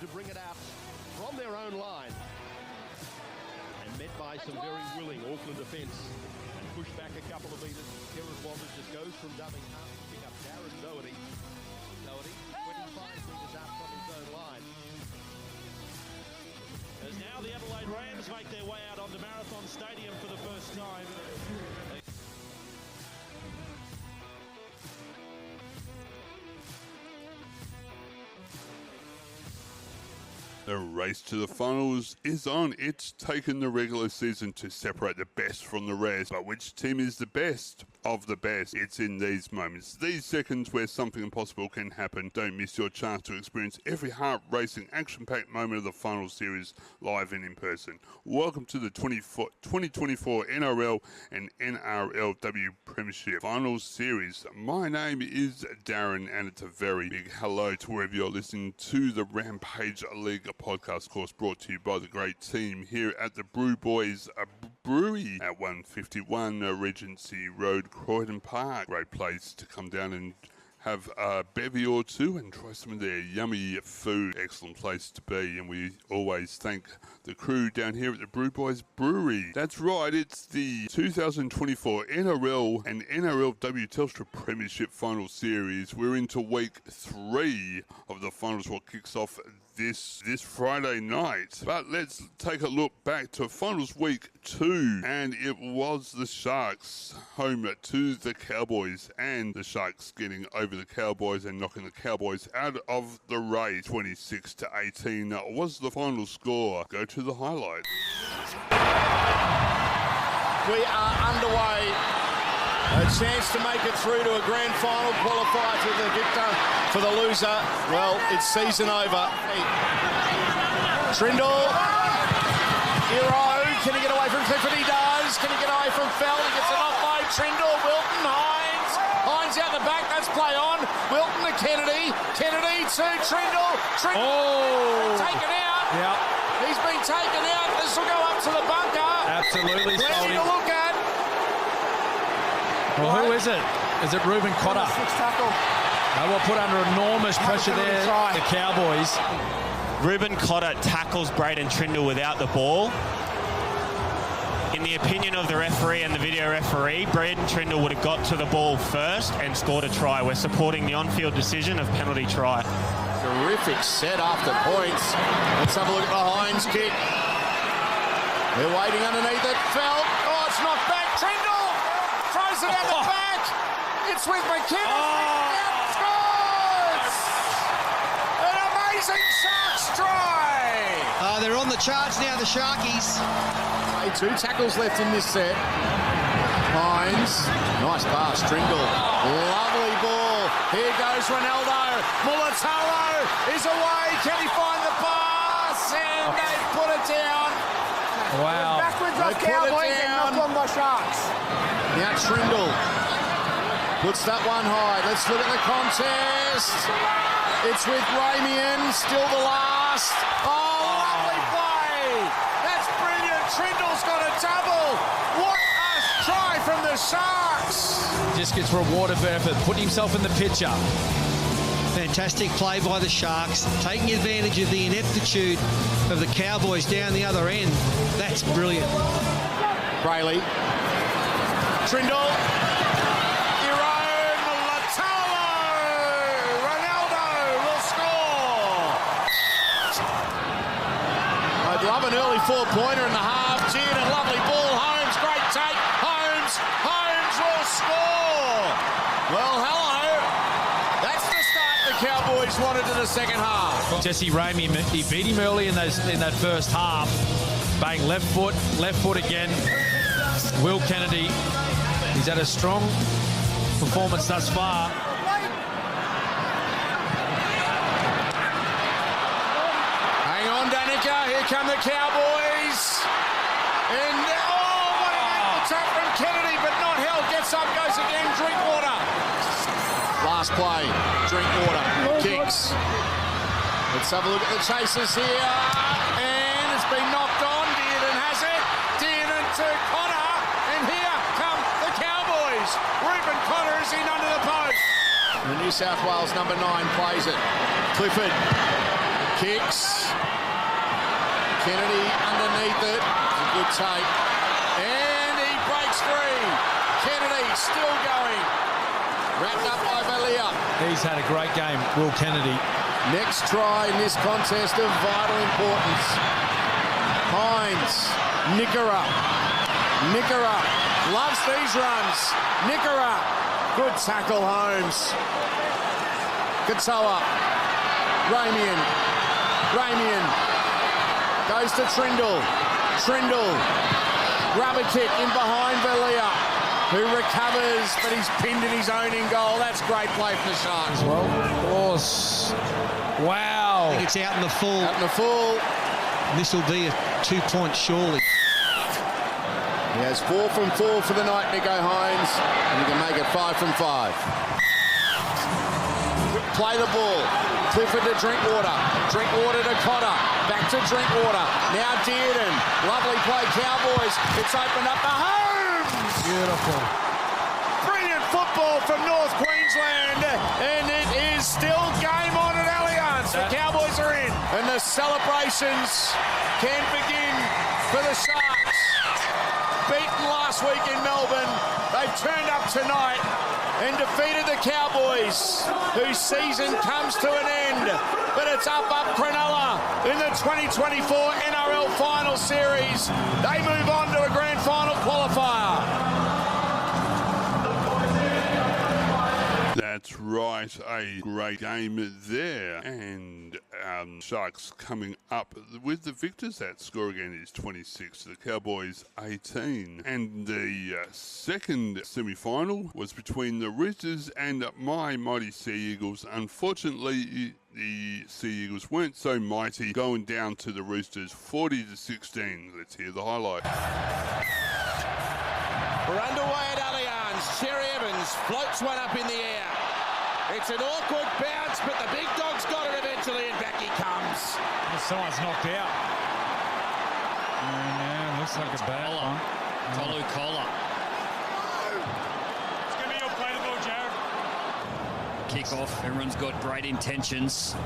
to bring it out from their own line. And met by some very willing Auckland defence. And pushed back a couple of metres. Kevin Walters just goes from dubbing half, picking up Darren Doherty. 25 metres out from his own line. As now the Adelaide Rams make their way out onto Marathon Stadium for the first time. The race to the finals is on. It's taken the regular season to separate the best from the rest. But which team is the best of the best? It's in these moments, these seconds where something impossible can happen. Don't miss your chance to experience every heart-racing, action-packed moment of the final series live and in person. Welcome to the 2024 NRL and NRLW Premiership Finals Series. My name is Darren, and it's a very big hello to wherever you're listening to the Rampage League podcast course, brought to you by the great team here at the Brew Boys Brewery at 151 Regency Road, Croydon Park. Great place to come down and have a bevy or two and try some of their yummy food. Excellent place to be, and we always thank the crew down here at the Brew Boys Brewery. That's right, it's the 2024 NRL and NRLW Telstra Premiership Final Series. We're into week 3 of the finals, what kicks off this Friday night. But let's take a look back to finals week 2, and it was the Sharks home to the Cowboys, and the Sharks getting over the Cowboys and knocking the Cowboys out of the race. 26-18 was the final score. Go to the highlights. We are underway. A chance to make it through to a grand final, qualify to the victor. For the loser, well, it's season over. Trindle, Hero, can he get away from Clifford? He does. Can he get away from Fell? He gets it offload. Trindle, Wilton, Hines out the back, that's play on. Wilton to Kennedy, Kennedy to Trindle. Taken out. Yeah. He's been taken out. This will go up to the bunker. Absolutely. Plenty to look at. Well, who is it? Is it Reuben Cotter? We'll put under enormous pressure there, the Cowboys. Reuben Cotter tackles Braden Trindle without the ball. In the opinion of the referee and the video referee, Braden Trindle would have got to the ball first and scored a try. We're supporting the on-field decision of penalty try. Terrific set after points. Let's have a look at the Hines kick. They're waiting underneath it. Fell. Oh, it's knocked back. Trindle throws it out the back. It's with McKinnon. Scores! An amazing Sharks try. They're on the charge now, the Sharkies. 2 tackles left in this set. Hines, nice pass. Trindle, lovely ball. Here goes Ronaldo. Mulatalo is away. Can he find the pass? And they put it down. Wow. Backwards off Cowboys and knocked on by Sharks. Now Trindle puts that one high. Let's look at the contest. It's with Ramian, still the last. Oh, lovely play. That's brilliant. Trindle's got a double. What a try from the Sharks. Just gets rewarded for putting himself in the picture. Fantastic play by the Sharks, taking advantage of the ineptitude of the Cowboys down the other end. That's brilliant. Brayley. Trindle. Hero. Mulatalo. Ronaldo will score. I'd love an early 4-pointer in the half. Tiernan, lovely ball. Holmes, great take. Holmes will score. Well, hello. That's the start the Cowboys wanted in the second half. Jesse Ramey, he beat him early in that first half. Bang, left foot again. Will Kennedy, he's had a strong performance thus far. Hang on, Danica. Here come the Cowboys. And, what an ankle tap from Kennedy, but not held. Gets up, goes again. Drinkwater. Last play. Drinkwater. Kicks. Let's have a look at the chasers here. And it's been knocked on. Dearden has it. Dearden to Cotter. And here come the Cowboys. Reuben Cotter is in under the post. The New South Wales number 9 plays it. Clifford. kicks. Kennedy underneath it. It's a good take. And he breaks free. Kennedy still going. Wrapped up by Valia. He's had a great game, Will Kennedy. Next try in this contest of vital importance. Hines. Nickera. Nickera. Loves these runs. Nickera. Good tackle, Holmes. Katoa. Ramian. Goes to Trindle. Rubber kick in behind Valia, who recovers, but he's pinned in his own in goal. That's great play for the Sharks. Well, of course. Wow. I think it's out in the full. Out in the full. This will be a 2 point surely. He has 4 from 4 for the night, Nico Hines, and he can make it 5 from 5. Play the ball. Clifford to Drinkwater. Drinkwater to Cotter. Back to Drinkwater. Now Dearden. Lovely play, Cowboys. It's opened up to Holmes. Beautiful. Brilliant football from North Queensland. And it is still game on at Allianz. The Cowboys are in. And the celebrations can begin for the Sharks. Beaten last week in Melbourne. They've turned up tonight and defeated the Cowboys, whose season comes to an end. But it's up Cronulla in the 2024 NRL Final Series. They move on to a Grand Final qualifier. That's right, a great game there. And Sharks coming up with the victors. That score again is 26 to the Cowboys 18. And the second semi-final was between the Roosters and my mighty Sea Eagles. Unfortunately, the Sea Eagles weren't so mighty, going down to the Roosters 40-16. Let's hear the highlight. We're underway at Allianz. Cherry Evans floats one up in the air. It's an awkward bounce, but the big dog's got it eventually, and back he comes. Someone's knocked out. Yeah, looks like a bad one. Tolu Kola. It's going to be your play the ball, Jared. Kick off. Everyone's got great intentions. Oh,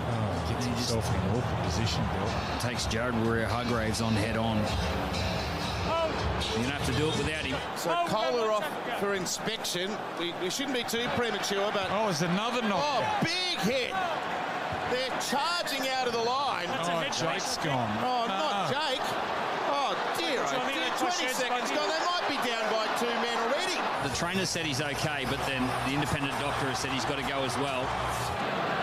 gets himself in an awkward position, Bill. Takes Jared Warrior-Hargraves on head on. You're going to have to do it without him. So Kohler off for inspection. We shouldn't be too premature, but... Oh, it's another knockout. Oh, big hit. They're charging out of the line. Oh, Jake's gone. Oh, not Jake. Oh, dear. 20 seconds gone. They might be down by 2 men already. The trainer said he's okay, but then the independent doctor has said he's got to go as well.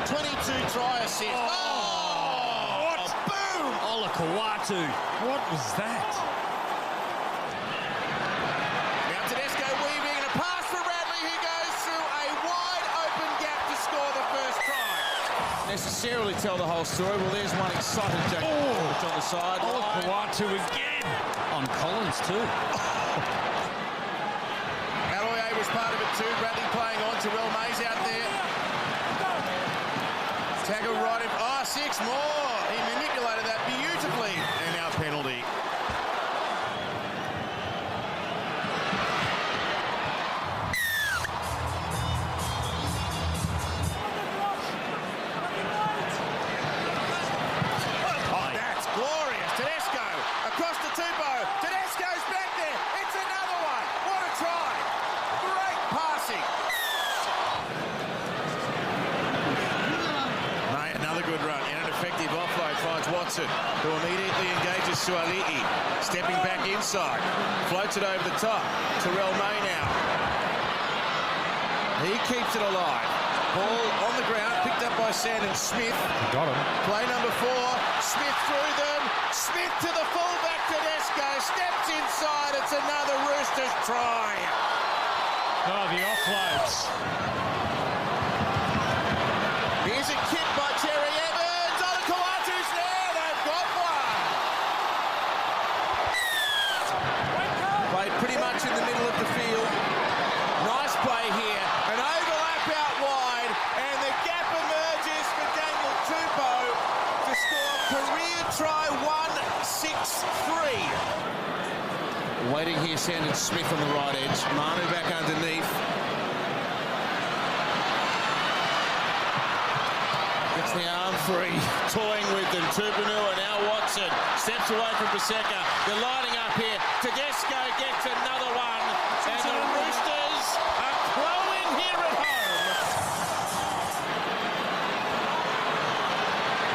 22 try assists. Oh! What? Boom! Ola Kawatu. What was that? Necessarily tell the whole story. Well, there's one excited Jack on the side. Kawatu again. On Collins too. Alloye was part of it too. Bradley playing on. Terrell Mays out there. Tagger right in. Oh, 6 more. He manipulated that beautifully. And now penalty. Who immediately engages Suali'i, stepping back inside, floats it over the top. Terrell May now. He keeps it alive. Ball on the ground, picked up by Sandon Smith. Got him. Play number 4. Smith through them. Smith to the fullback Tedesco. Steps inside. It's another Roosters try. Oh, the offloads. Here's a kick by Cherry Evans. Kawatu's there. They've got one. Played pretty much in the middle of the field. Nice play here. An overlap out wide, and the gap emerges for Daniel Tupou to score career try 1-6-3. Waiting here, Sandon Smith on the right edge. Manu back underneath. Gets Now Humphrey toying with them. Tupanua, now Watson steps away from Paseka. They're lining up here. Tedesco gets another one. And the Roosters are crowing here at home.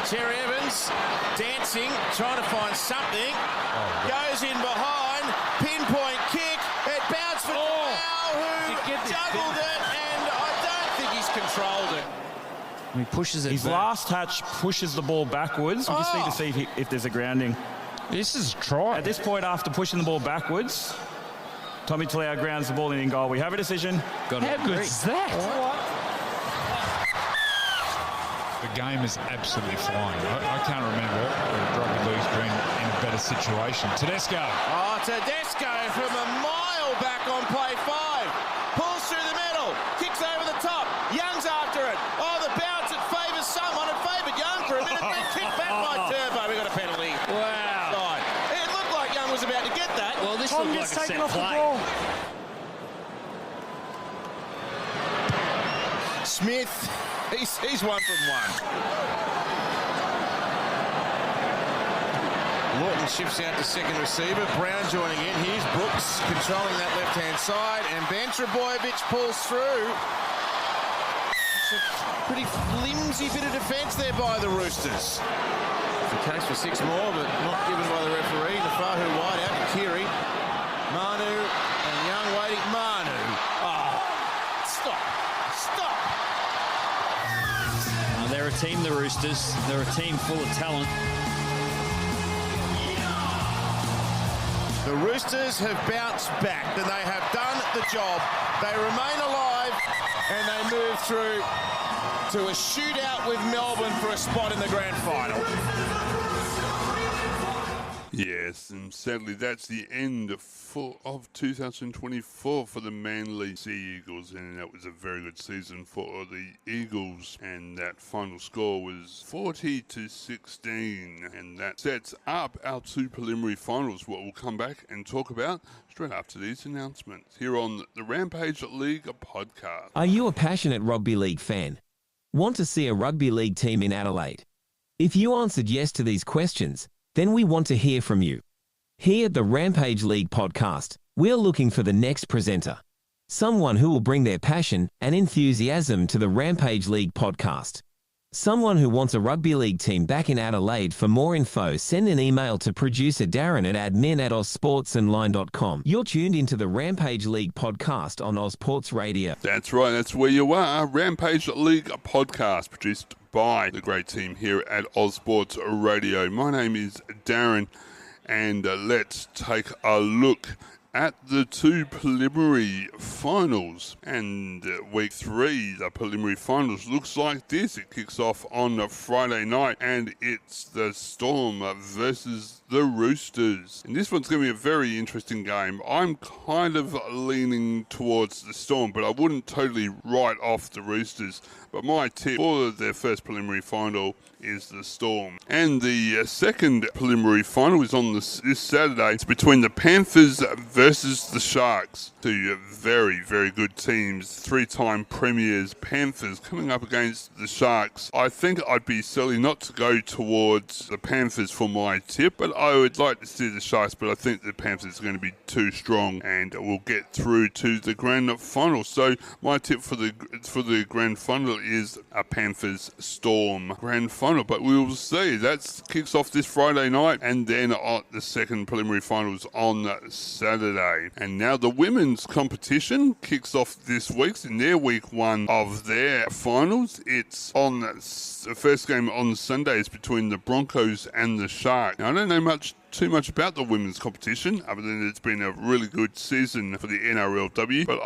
Terry Evans dancing, trying to find something. Goes in behind. Pinpoint kick. It bounced for Dow, who juggled it, and I don't think he's controlled it. He pushes it His back. last touch pushes the ball backwards. We just need to see if there's a grounding. This is a try. At this point, after pushing the ball backwards, Tommy Talau grounds the ball in goal. We have a decision. How good is that? The game is absolutely flying. I can't remember Rugby League's been in a better situation. Tedesco. Oh, Tedesco from a mile back on play 5. Pulls through the middle. Kicks over the top. Young's after it. Oh, the bounce, it favours someone. It favoured Young for a minute. Then kicked back by Turbo. We got a penalty. Wow. Side. It looked like Young was about to get that. Well, this looked like a set play. Smith, he's 1 from 1. Lawton shifts out to second receiver. Brown joining in. Here's Brooks controlling that left-hand side. And Ben Trebojevic pulls through. It's a pretty flimsy bit of defence there by the Roosters. It's the case for 6 more, but not given by the referee. Nafahu wide out to Kiri. Manu and Young waiting. Manu. Oh, stop. They're a team, the Roosters. They're a team full of talent. The Roosters have bounced back and they have done the job. They remain alive and they move through to a shootout with Melbourne for a spot in the grand final. Yes, and sadly that's the end of 2024 for the Manly Sea Eagles, and that was a very good season for the Eagles, and that final score was 40-16, and that sets up our 2 preliminary finals, what we'll come back and talk about straight after these announcements here on the Rampage League podcast. Are you a passionate rugby league fan? Want to see a rugby league team in Adelaide? If you answered yes to these questions, then we want to hear from you. Here at the Rampage League podcast, we're looking for the next presenter. Someone who will bring their passion and enthusiasm to the Rampage League podcast. Someone who wants a rugby league team back in Adelaide. For more info, send an email to producer Darren at admin@ozsportsonline.com. You're tuned into the Rampage League podcast on Ozsports Radio. That's right, that's where you are. Rampage League podcast, produced by the great team here at Ozsports Radio. My name is Darren, and let's take a look at the 2 preliminary finals. And week 3, the preliminary finals looks like this. It kicks off on a Friday night, and it's the Storm versus the Roosters. And this one's going to be a very interesting game. I'm kind of leaning towards the Storm, but I wouldn't totally write off the Roosters. But my tip for their first preliminary final is the Storm. And the second preliminary final is on this Saturday. It's between the Panthers versus the Sharks. 2 very, very good teams. 3-time premiers. Panthers coming up against the Sharks. I think I'd be silly not to go towards the Panthers for my tip, but I would like to see the Sharks, but I think the Panthers are going to be too strong and will get through to the grand final. So my tip for the grand final is a Panthers Storm grand final, but we will see. That kicks off this Friday night, and then the second preliminary finals on Saturday. And now the women's competition kicks off this week in their week 1 of their finals. It's on the first game on Sunday is between the Broncos and the Sharks. Now, I don't know too much about the women's competition, other than it's been a really good season for the NRLW. But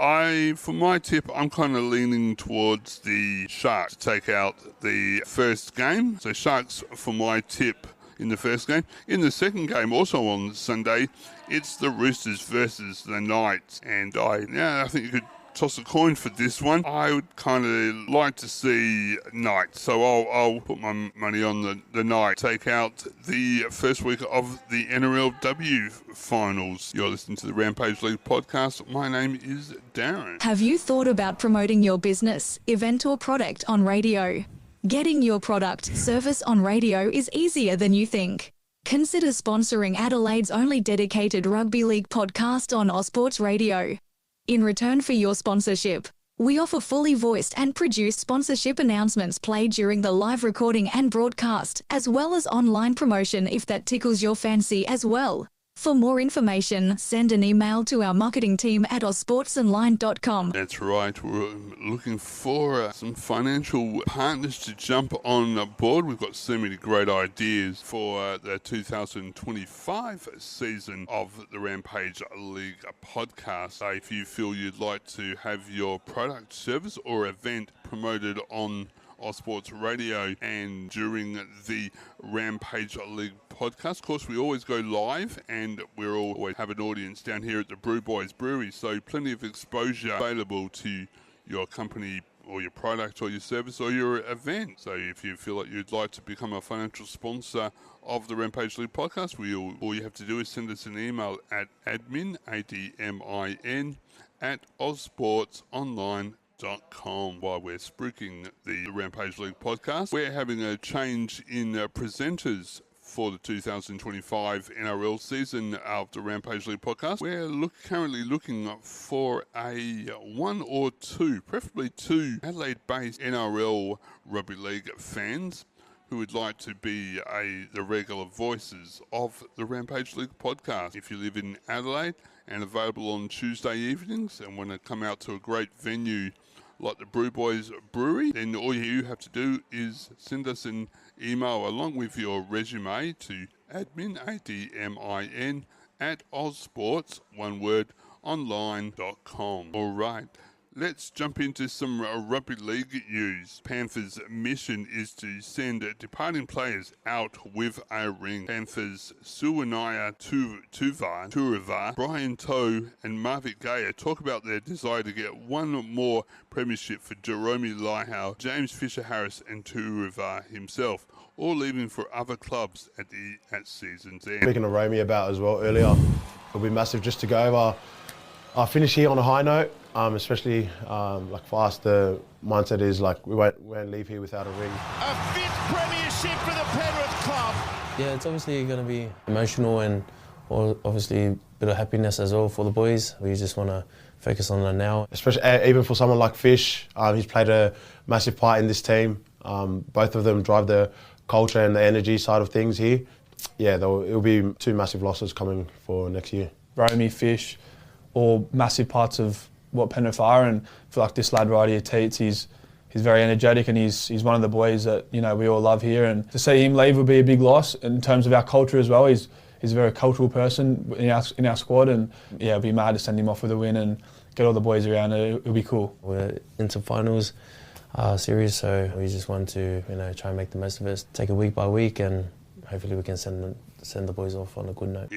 for my tip, I'm kind of leaning towards the Sharks to take out the first game. So Sharks for my tip in the first game. In the second game, also on Sunday, it's the Roosters versus the Knights. And I think you could toss a coin for this one. I would kind of like to see Knights, so I'll put my money on the Knights. Take out the first week of the NRLW finals. You're listening to the Rampage League podcast. My name is Darren. Have you thought about promoting your business, event or product on radio? Getting your product, service on radio is easier than you think. Consider sponsoring Adelaide's only dedicated rugby league podcast on Ausports Radio. In return for your sponsorship, we offer fully voiced and produced sponsorship announcements played during the live recording and broadcast, as well as online promotion if that tickles your fancy as well. For more information, send an email to our marketing team at ausportsonline.com. That's right. We're looking for some financial partners to jump on board. We've got so many great ideas for the 2025 season of the Rampage League podcast. So if you feel you'd like to have your product, service or event promoted on Ausports Radio and during the Rampage League podcast. Of course, we always go live and we always have an audience down here at the Brew Boys Brewery, so plenty of exposure available to your company or your product or your service or your event. So if you feel like you'd like to become a financial sponsor of the Rampage League podcast, all you have to do is send us an email at admin, ADMIN, at ausportsonline.com. While we're spruiking the Rampage League podcast, we're having a change in presenters for the 2025 NRL season of the Rampage League podcast. We're currently looking for a one or two, preferably two, Adelaide-based NRL rugby league fans who would like to be the regular voices of the Rampage League podcast. If you live in Adelaide and available on Tuesday evenings and want to come out to a great venue like the Brew Boys Brewery, then all you have to do is send us an email along with your resume to admin, ADMIN, at ausports, one word, online.com. All right. Let's jump into some rugby league news. Panthers' mission is to send departing players out with a ring. Panthers' Suwanaya Turiva, Brian Toe and Marvin Gayer talk about their desire to get one more premiership for Jerome Lihau, James Fisher-Harris and Turiva himself, all leaving for other clubs at season's end. Speaking to Romy about as well earlier, it'll be massive just to go over. I'll finish here on a high note, especially like for us, the mindset is like we won't leave here without a ring. A fifth premiership for the Penrith club. Yeah, it's obviously going to be emotional and obviously a bit of happiness as well for the boys. We just want to focus on that now. Especially even for someone like Fish, he's played a massive part in this team. Both of them drive the culture and the energy side of things here. Yeah, it'll be two massive losses coming for next year. Romy, Fish, all massive parts of what Penrith are, and I feel like this lad right here, Teets, he's very energetic and he's one of the boys that we all love here, and to see him leave would be a big loss in terms of our culture as well. He's a very cultural person in our squad, and yeah, it'd be mad to send him off with a win and get all the boys around. It'll be cool. We're into finals series, so we just want to try and make the most of it, take it week by week, and hopefully we can send the boys off on a good note.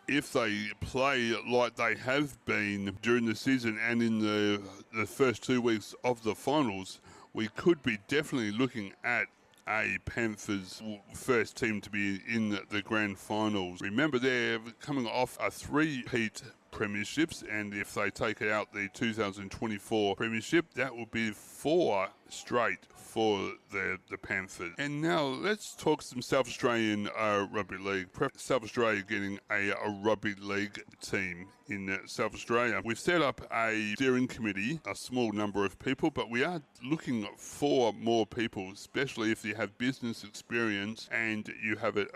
If they play like they have been during the season and in the first 2 weeks of the finals, we could be definitely looking at a Panthers first team to be in the grand finals. Remember, they're coming off a three-peat premierships, and if they take out the 2024 premiership, that will be 4 straight for the Panthers. And now let's talk some South Australian rugby league. South Australia getting a rugby league team in South Australia. We've set up a steering committee, a small number of people, but we are looking for more people, especially if you have business experience and you have a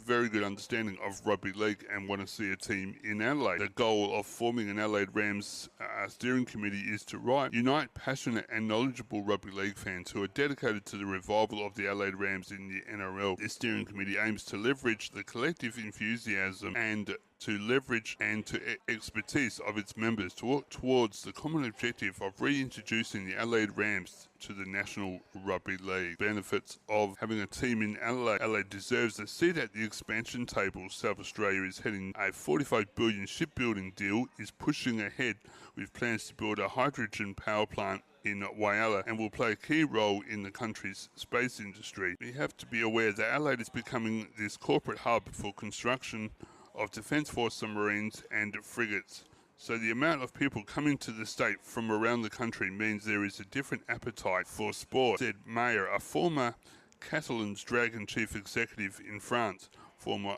very good understanding of rugby league and want to see a team in Adelaide. The goal of forming an Adelaide Rams steering committee is to unite passionate and knowledgeable rugby league fans who are dedicated to the revival of the Adelaide Rams in the NRL. This steering committee aims to leverage the collective enthusiasm and to leverage and to expertise of its members to work towards the common objective of reintroducing the Adelaide Rams to the National Rugby League. Benefits of having a team in Adelaide. Adelaide deserves a seat at the expansion table. South Australia is heading a $45 billion shipbuilding deal, is pushing ahead with plans to build a hydrogen power plant in Whyalla and will play a key role in the country's space industry. We have to be aware that Adelaide is becoming this corporate hub for construction of Defence Force submarines and frigates. So the amount of people coming to the state from around the country means there is a different appetite for sport, said Mayer, a former Catalan's Dragon chief executive in France, former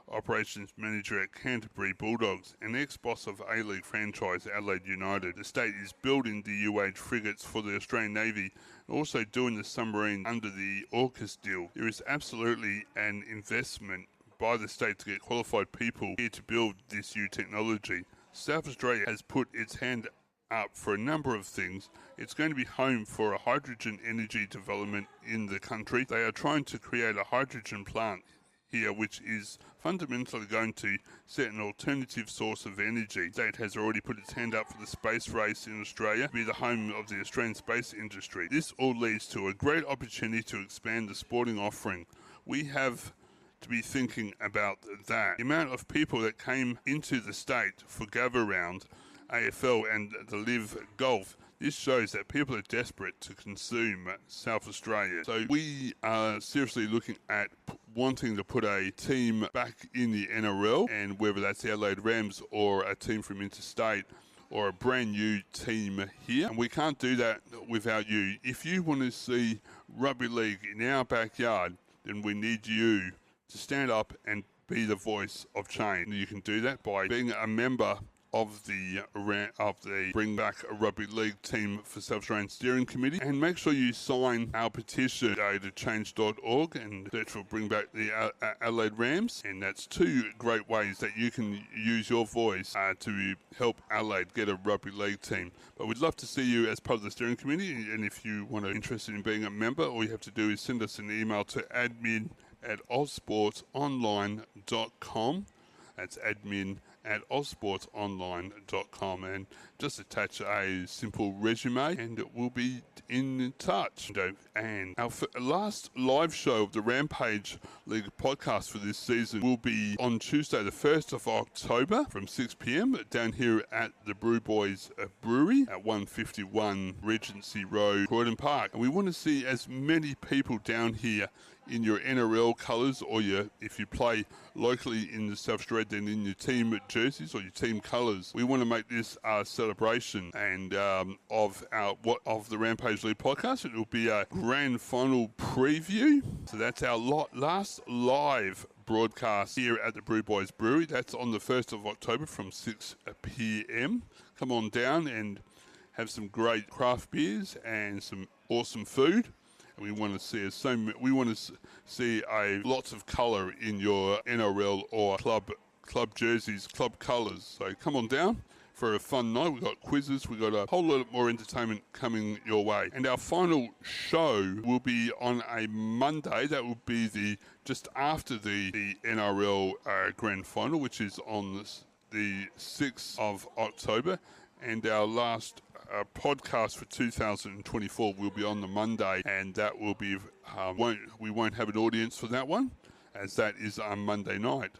operations manager at Canterbury Bulldogs, and ex-boss of A-League franchise Adelaide United. The state is building the UH frigates for the Australian Navy and also doing the submarine under the AUKUS deal. There is absolutely an investment by the state to get qualified people here to build this new technology. South Australia has put its hand up for a number of things. It's going to be home for a hydrogen energy development in the country. They are trying to create a hydrogen plant here, which is fundamentally going to set an alternative source of energy. The state has already put its hand up for the space race in Australia to be the home of the Australian space industry. This all leads to a great opportunity to expand the sporting offering. We have to be thinking about that. The amount of people that came into the state for Gather Round, AFL and the Live Golf, this shows that people are desperate to consume South Australia. So we are seriously looking at wanting to put a team back in the NRL, and whether that's the Adelaide Rams or a team from interstate or a brand new team here. And we can't do that without you. If you want to see rugby league in our backyard, then we need you to stand up and be the voice of change. You can do that by being a member of the Bring Back a Rugby League Team for South Australian Steering Committee, and make sure you sign our petition today to change.org and search for Bring Back the Adelaide Rams. And that's two great ways that you can use your voice to help Adelaide get a rugby league team. But we'd love to see you as part of the steering committee, and if you want to interested in being a member, all you have to do is send us an email to admin@ozsportsonline.com. That's admin@ozsportsonline.com, and just attach a simple resume and it will be in touch. And our last live show of the Rampage League podcast for this season will be on Tuesday the 1st of October from 6 p.m. down here at the Brew Boys Brewery at 151 Regency Road, Croydon Park. And we want to see as many people down here in your NRL colours, or if you play locally in the South Australia, then in your team jerseys or your team colours. We want to make this a celebration and of the Rampage League podcast. It will be a grand final preview. So that's our last live broadcast here at the Brew Boys Brewery. That's on the 1st of October from 6 p.m. Come on down and have some great craft beers and some awesome food. We want to see lots of colour in your NRL or club jerseys, club colours. So come on down for a fun night. We've got quizzes, we've got a whole lot more entertainment coming your way. And our final show will be on a Monday. That will be just after the NRL grand final, which is on the 6th of October. And our last podcast for 2024 will be on the Monday, and that will be we won't have an audience for that one, as that is on Monday night.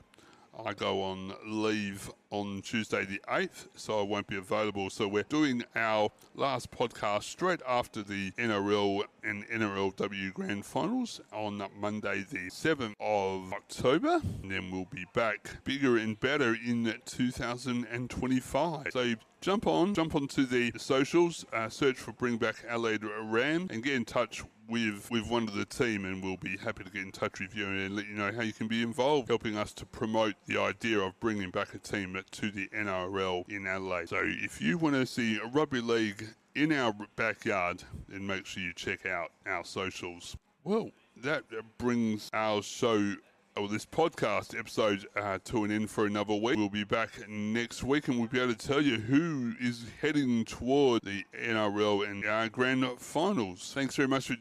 I go on leave on Tuesday the 8th, so I won't be available. So we're doing our last podcast straight after the NRL and NRLW Grand Finals on Monday the 7th of October. And then we'll be back bigger and better in 2025. So jump onto the socials, search for Bring Back Adelaide Ram, and get in touch with one of the team, and we'll be happy to get in touch with you and let you know how you can be involved, helping us to promote the idea of bringing back a team to the NRL in Adelaide. So if you want to see a rugby league in our backyard, then make sure you check out our socials. Well, that brings our show, or this podcast episode, to an end for another week. We'll be back next week, and we'll be able to tell you who is heading toward the NRL and our grand finals. Thanks very much for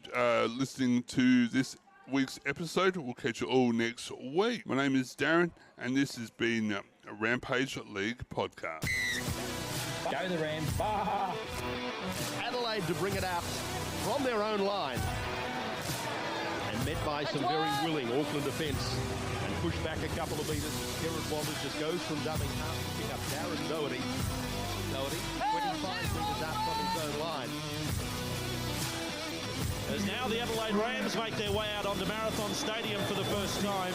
listening to this week's episode. We'll catch you all next week. My name is Darren, and this has been a Rampage League podcast. Go the Rams. Bah! Adelaide to bring it out from their own line. And met by some very willing Auckland defence, and pushed back a couple of metres. Garrett Walters just goes from dumbing half to pick up Darren Doherty. 25 metres out from his own line. As now the Adelaide Rams make their way out onto Marathon Stadium for the first time.